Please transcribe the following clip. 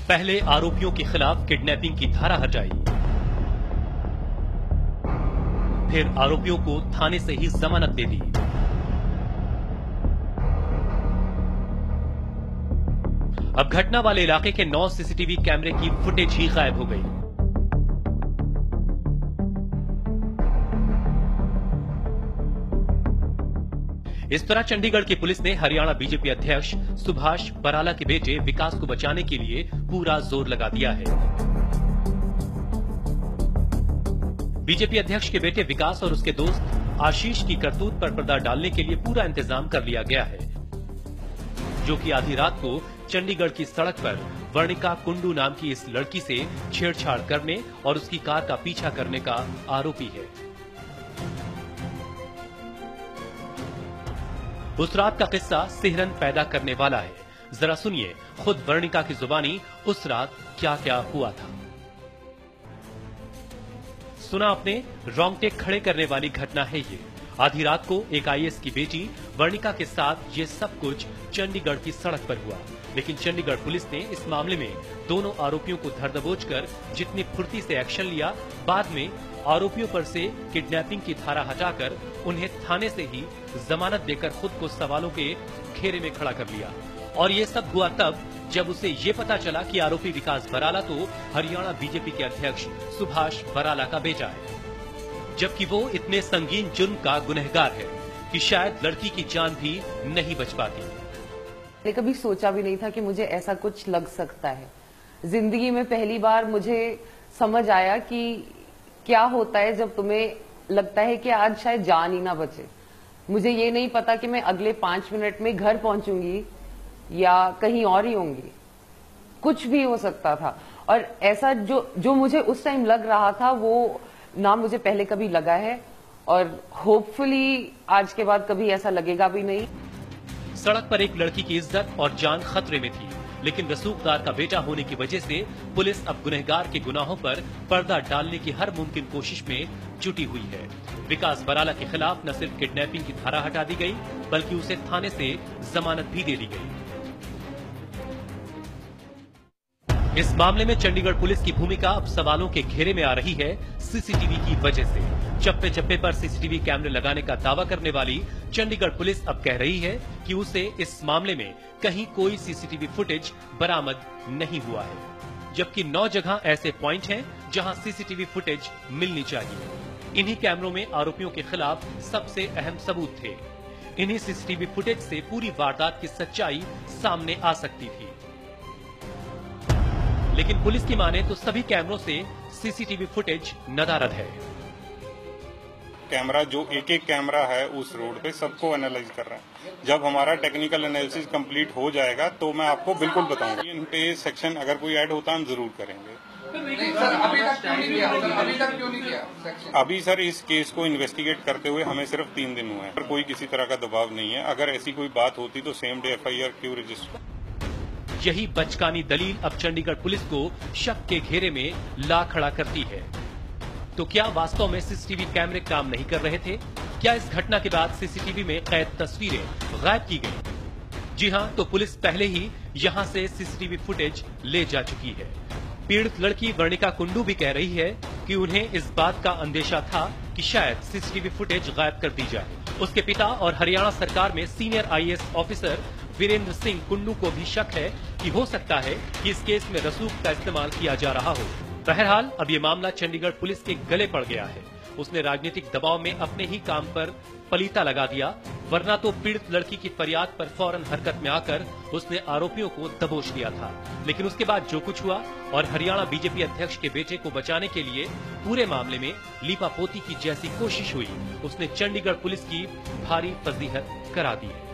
पहले आरोपियों के खिलाफ किडनैपिंग की धारा हटाई, फिर आरोपियों को थाने से ही जमानत दे दी। अब घटना वाले इलाके के 9 सीसीटीवी कैमरे की फुटेज ही गायब हो गई। इस तरह चंडीगढ़ की पुलिस ने हरियाणा बीजेपी अध्यक्ष सुभाष बराला के बेटे विकास को बचाने के लिए पूरा जोर लगा दिया है। बीजेपी अध्यक्ष के बेटे विकास और उसके दोस्त आशीष की करतूत पर पर्दा डालने के लिए पूरा इंतजाम कर लिया गया है, जो कि आधी रात को चंडीगढ़ की सड़क पर वर्णिका कुंडू नाम की इस लड़की से छेड़छाड़ करने और उसकी कार का पीछा करने का आरोपी है। उस रात का किस्सा सिहरन पैदा करने वाला है। जरा सुनिए खुद वर्णिका की जुबानी उस रात क्या क्या हुआ था। सुना आपने, रोंगटे खड़े करने वाली घटना है ये। आधी रात को एक आईएएस की बेटी वर्णिका के साथ ये सब कुछ चंडीगढ़ की सड़क पर हुआ, लेकिन चंडीगढ़ पुलिस ने इस मामले में दोनों आरोपियों को धर दबोच कर जितनी फुर्ती से एक्शन लिया, बाद में आरोपियों पर से किडनैपिंग की धारा हटाकर उन्हें थाने से ही जमानत देकर खुद को सवालों के घेरे में खड़ा कर लिया। और ये सब हुआ तब जब उसे ये पता चला कि आरोपी विकास बराला तो हरियाणा बीजेपी के अध्यक्ष सुभाष बराला का बेटा है, जबकि वो इतने संगीन जुर्म का गुनहगार है कि शायद लड़की की जान भी नहीं बच पाती। मैंने कभी सोचा भी नहीं था कि मुझे ऐसा कुछ लग सकता है। जिंदगी में पहली बार मुझे समझ आया कि क्या होता है जब तुम्हें लगता है कि आज शायद जान ही ना बचे। मुझे ये नहीं पता कि मैं अगले 5 मिनट में घर पहुंचूंगी या कहीं और ही होंगी, कुछ भी हो सकता था। और ऐसा जो मुझे उस टाइम लग रहा था वो ना मुझे पहले कभी लगा है, और होपफुली आज के बाद कभी ऐसा लगेगा भी नहीं। सड़क पर एक लड़की की इज्जत और जान खतरे में थी, लेकिन रसूखदार का बेटा होने की वजह से पुलिस अब गुनहगार के गुनाहों पर पर्दा डालने की हर मुमकिन कोशिश में जुटी हुई है। विकास बराला के खिलाफ न सिर्फ किडनैपिंग की धारा हटा दी गई, बल्कि उसे थाने से जमानत भी दे दी गई। इस मामले में चंडीगढ़ पुलिस की भूमिका अब सवालों के घेरे में आ रही है सीसीटीवी की वजह से। चप्पे चप्पे पर सीसीटीवी कैमरे लगाने का दावा करने वाली चंडीगढ़ पुलिस अब कह रही है कि उसे इस मामले में कहीं कोई सीसीटीवी फुटेज बरामद नहीं हुआ है, जबकि 9 जगह ऐसे पॉइंट हैं जहां सीसीटीवी फुटेज मिलनी चाहिए। इन्हीं कैमरों में आरोपियों के खिलाफ सबसे अहम सबूत थे। इन्हीं सीसीटीवी फुटेज से पूरी वारदात की सच्चाई सामने आ सकती थी, लेकिन पुलिस की माने तो सभी कैमरों से सीसीटीवी फुटेज नदारद है। कैमरा जो एक कैमरा है उस रोड पे सबको एनालाइज कर रहा है। जब हमारा टेक्निकल एनालिसिस कंप्लीट हो जाएगा तो मैं आपको बिल्कुल बताऊंगा। इन पे सेक्शन अगर कोई ऐड होता है हम जरूर करेंगे। नहीं सर, अभी तक क्यों नहीं किया? अभी सर इस केस को इन्वेस्टिगेट करते हुए हमें सिर्फ 3 दिन हुए हैं, पर कोई किसी तरह का दबाव नहीं है। अगर ऐसी कोई बात होती तो सेम डे FIR क्यों रजिस्टर। यही बचकानी दलील अब चंडीगढ़ पुलिस को शक के घेरे में ला खड़ा करती है। तो क्या वास्तव में सीसीटीवी कैमरे काम नहीं कर रहे थे? क्या इस घटना के बाद सीसीटीवी में कैद तस्वीरें गायब की गई? जी हां, तो पुलिस पहले ही यहां से सीसीटीवी फुटेज ले जा चुकी है। पीड़ित लड़की वर्णिका कुंडू भी कह रही है कि उन्हें इस बात का अंदेशा था कि शायद सीसीटीवी फुटेज गायब कर दी जाए। उसके पिता और हरियाणा सरकार में senior IAS officer Virender Singh Kundu को भी शक है कि हो सकता है कि इस केस में रसूख का इस्तेमाल किया जा रहा हो। बहरहाल अब ये मामला चंडीगढ़ पुलिस के गले पड़ गया है। उसने राजनीतिक दबाव में अपने ही काम पर पलीता लगा दिया, वरना तो पीड़ित लड़की की फरियाद पर फौरन हरकत में आकर उसने आरोपियों को दबोच लिया था। लेकिन उसके बाद जो कुछ हुआ और हरियाणा बीजेपी अध्यक्ष के बेटे को बचाने के लिए पूरे मामले में लीपापोती की जैसी कोशिश हुई, उसने चंडीगढ़ पुलिस की भारी फजीहत करा दी है।